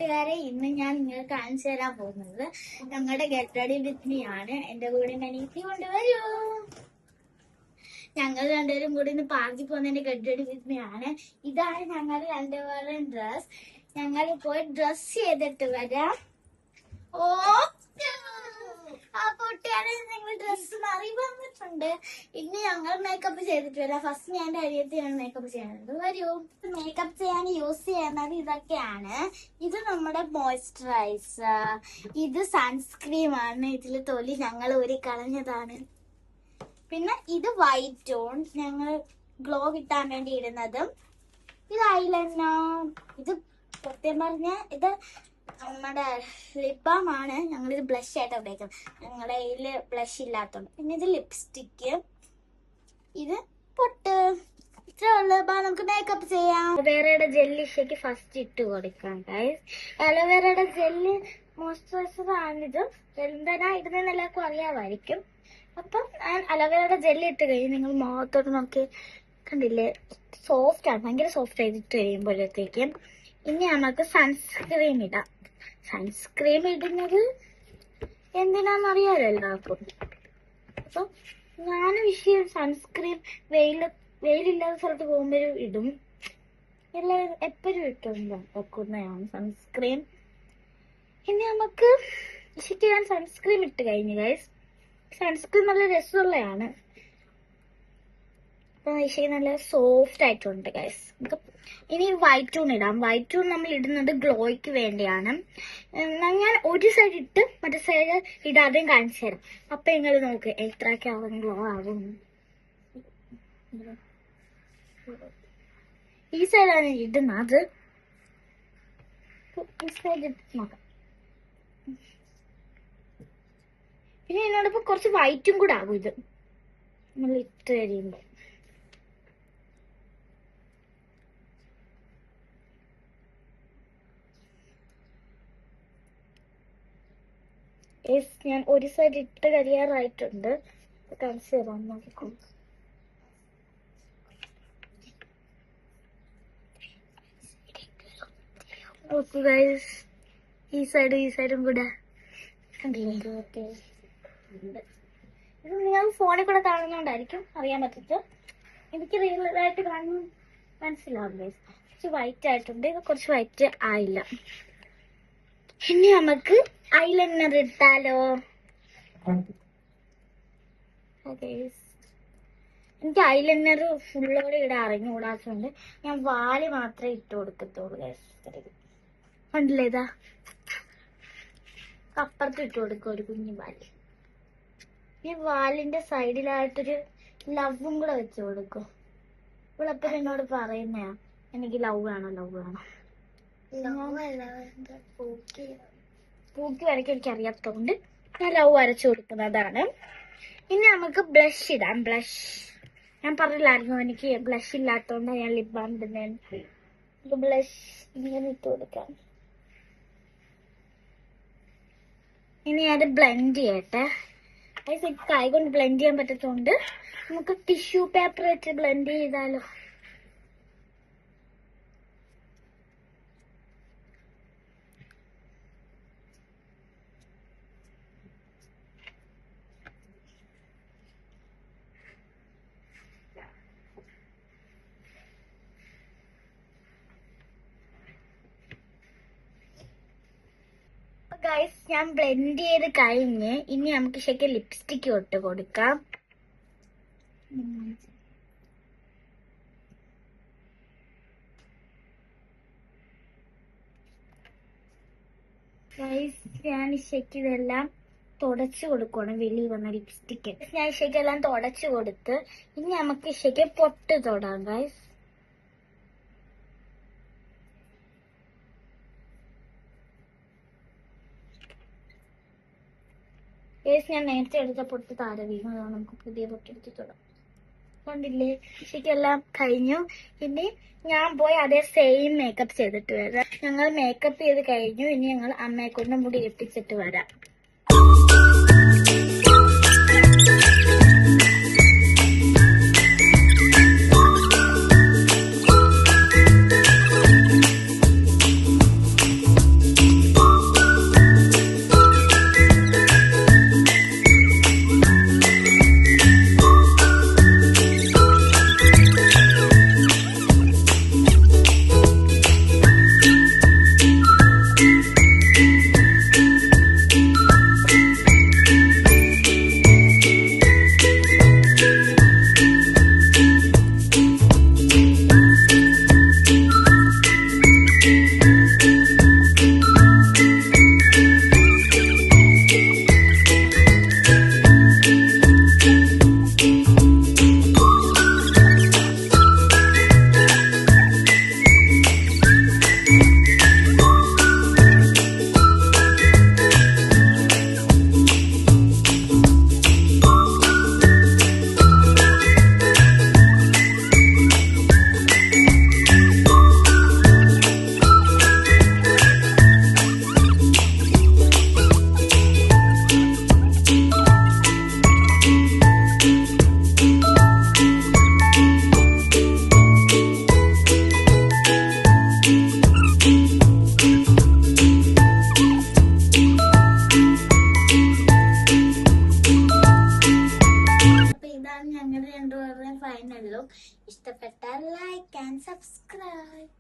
കൂട്ടുകാരെ, ഇന്ന് ഞാൻ നിങ്ങൾക്ക് കാണിച്ചു തരാൻ പോകുന്നത് ഞങ്ങളുടെ ഗെറ്റ് റെഡി വിത്ത് മീ ആണ്. എന്റെ കൂടെ അനിയത്തി കൊണ്ടുവരൂ. ഞങ്ങൾ രണ്ടുപേരും കൂടി ഇന്ന് പാർക്കിൽ പോകുന്നതിന്റെ ഗെറ്റ് റെഡി വിത്ത് മീ ആണ്. ഇതാണ് ഞങ്ങൾ രണ്ടുപേരും ഡ്രസ്. ഞങ്ങൾ പോയി ഡ്രസ് ചെയ്തിട്ട് വരാം. ഓ ആ കൂട്ടുകാരെ, ഞങ്ങൾ ഡ്രസ് മാറി വന്നിട്ടുണ്ട്. ഇനി ഞങ്ങൾ മേക്കപ്പ് ചെയ്തിട്ട് വരാം. ഫസ്റ്റ് ഞാൻ എന്റെ അരിയത്തെയാണ് മേക്കപ്പ് ചെയ്യുന്നത്. വരൂ. മേക്കപ്പ് ചെയ്യാൻ യൂസ് ചെയ്യുന്നത് ഇതൊക്കെയാണ്. ഇത് നമ്മുടെ മോയ്സ്ചറൈസർ, ഇത് സൺസ്ക്രീം ആണ്. ഇതിൽ തൊലി ഞങ്ങൾ ഊരി കളഞ്ഞതാണ്. പിന്നെ ഇത് വൈറ്റ് ടോൺ, ഞങ്ങൾ ഗ്ലോ കിട്ടാൻ വേണ്ടി ഇടുന്നതും. ഇത് ഐലൈനർ. ഇത് സത്യം പറഞ്ഞ ഇത് നമ്മുടെ ലിപ് ബാം ആണ്. ഞങ്ങളിത് ബ്ലഷ് ആയിട്ട് ഉപയോഗിക്കുന്നത്. ഞങ്ങളുടെ കയ്യിൽ ബ്ലഷ് ഇല്ലാത്തതുകൊണ്ട്. പിന്നെ ഇത് ലിപ്സ്റ്റിക്ക്, ഇത് പൊട്ട്. ഇത്ര ഉള്ളപ്പോൾ നമുക്ക് മേക്കപ്പ് ചെയ്യാം. അലോവേറയുടെ ജെല്ല് ഇഷയ്ക്ക് ഫസ്റ്റ് ഇട്ട് കൊടുക്കാം ഗൈസ്. അലോവേറയുടെ ജെല്ല് മോയ്സ്ചറൈസർ ആണിത്. എന്തിനാ ഇടുന്നതെന്ന് എല്ലാവർക്കും അറിയാമായിരിക്കും. അപ്പം ഞാൻ അലോവേറയുടെ ജെല്ല് ഇട്ട് കഴിയും. നിങ്ങൾ മുഖത്തോട്ട് നോക്കി കണ്ടില്ലേ, സോഫ്റ്റ് ആണ്, ഭയങ്കര സോഫ്റ്റ് ആയിട്ട് കഴിയുമ്പോഴത്തേക്കും. ഇനി നമുക്ക് സൺസ്ക്രീം ഇടാം. സൺസ്ക്രീം ഇടുന്നത് എന്തിനാന്നറിയാലോ എല്ലാവർക്കും. അപ്പൊ ഞാൻ വിഷയം സൺസ്ക്രീം വെയിലില്ലാത്ത സ്ഥലത്ത് പോകുമ്പോഴും ഇടും. എല്ലാവരും എപ്പോഴും വെക്കുന്നതാണ് സൺസ്ക്രീം. ഇനി നമുക്ക് ശരിക്കും ഞാൻ സൺസ്ക്രീം ഇട്ട് കഴിഞ്ഞു ഗൈസ്. സൺസ്ക്രീം നല്ല രസമുള്ളതാണ്. അപ്പൊ ശരിക്കും നല്ല സോഫ്റ്റ് ആയിട്ടുണ്ട് ഗൈസ്. ഇനി വൈറ്റ് ടൂൺ ഇടാം. വൈറ്റ് ടൂൺ നമ്മൾ ഇടുന്നത് ഗ്ലോയ്ക്ക് വേണ്ടിയാണ്. ഞാൻ ഒരു സൈഡ് ഇട്ട് മറ്റേ സൈഡ് ഇടാതെയും കാണിച്ചു തരാം. അപ്പൊ നിങ്ങൾ നോക്ക് എത്രയൊക്കെ ആവും ഗ്ലോ ആവും. ഈ സൈഡാണ് ഇടുന്നത്. ഈ സൈഡ് ഇട്ട് നോക്കാം. പിന്നെ എന്നോടൊപ്പം കുറച്ച് വൈറ്റും കൂടെ ആകും ഇത് നമ്മൾ ഇട്ട് കഴിയുമ്പോൾ. ഞാൻ ഒരു സൈഡ് ഇട്ട് കഴിയാറായിട്ടുണ്ട്. കാണിച്ചു തരാം. നോക്കും ഈ സൈഡും കൂടെ ഇത് നിങ്ങൾ ഫോണിൽ കൂടെ കാണുന്നോണ്ടായിരിക്കും അറിയാൻ പറ്റത്ത്. എനിക്ക് റിയലായിട്ട് കാണുന്ന മനസ്സിലാവും. കുറച്ച് വൈറ്റ് ആയിട്ടുണ്ട്. ഇത് കുറച്ച് വൈറ്റ് ആയില്ല. ഇനി നമുക്ക് ഐലൈനർ ഇട്ടാലോ. എനിക്ക് ഐലൈനർ ഫുള്ളോടെ ഇവിടെ അറിഞ്ഞുകൂടാത്തതുകൊണ്ട് ഞാൻ വാല് മാത്രമേ ഇട്ട് കൊടുക്കത്തുള്ളൂ. കണ്ടില്ലേ, ഇതാ അപ്പുറത്ത് ഇട്ട് കൊടുക്കും ഒരു കുഞ്ഞു വാല്. ഈ വാലിന്റെ സൈഡിലായിട്ടൊരു ലവും കൂടെ വെച്ച് കൊടുക്കും. ഇവളെപ്പോഴും എന്നോട് പറയുന്നയാ എനിക്ക് ലവ് വേണം. പൂക്കി വരയ്ക്ക് എനിക്ക് അറിയാത്തതുകൊണ്ട് ഞാൻ ലവ് വരച്ചു കൊടുക്കുന്നതാണ്. ഇനി നമുക്ക് ബ്ലഷ് ഇടാം. ബ്ലഷ് ഞാൻ പറഞ്ഞില്ലായിരുന്നു, എനിക്ക് ബ്ലഷ് ഇല്ലാത്തതുകൊണ്ട് ഞാൻ ലിപ് ബാം ഇടുന്നതാണ്. ബ്ലഷ് ഇങ്ങനെ ഇട്ട് കൊടുക്കാം. ഇനി അത് ബ്ലെൻഡ് ചെയ്യട്ടെ. കൈ കൊണ്ട് ബ്ലെൻഡ് ചെയ്യാൻ പറ്റത്തുകൊണ്ട് നമുക്ക് ടിഷ്യൂ പേപ്പർ വെച്ച് ബ്ലെൻഡ് ചെയ്താലോ. ഗൈസ്, ഞാൻ ബ്ലെൻഡ് ചെയ്ത് കഴിഞ്ഞ് ഇനി നമുക്ക് ശരിക്കും ലിപ്സ്റ്റിക്ക് ഇട്ട് കൊടുക്കാം. ഗൈസ്, ഞാൻ ശരിക്കും ഇതെല്ലാം തുടച്ചു കൊടുക്കണം. വെളിയിൽ വന്ന ലിപ്സ്റ്റിക്ക് ഞാൻ ശരിക്കും എല്ലാം തുടച്ചു കൊടുത്ത് ഇനി നമുക്ക് ശരിക്കും പൊട്ട് തൊടാം ഗൈസ്. ഞാൻ നേരത്തെ എടുത്ത പൊട്ട് താഴെ വീണു. നമുക്ക് പുതിയ പൊട്ടെടുത്ത് തൊടാം. കണ്ടില്ലേ, ശരിക്കെല്ലാം കഴിഞ്ഞു. ഇനി ഞാൻ പോയി അതേ സെയിം മേക്കപ്പ് ചെയ്തിട്ട് വരാം. ഞങ്ങൾ മേക്കപ്പ് ചെയ്ത് കഴിഞ്ഞു. ഇനി ഞങ്ങൾ അമ്മയെ കൊണ്ട് മുടി കെട്ടിച്ചിട്ട് വരാം. ഇഷ്ടപ്പെട്ടാൽ ലൈക്ക് ആൻഡ് സബ്സ്ക്രൈബ്.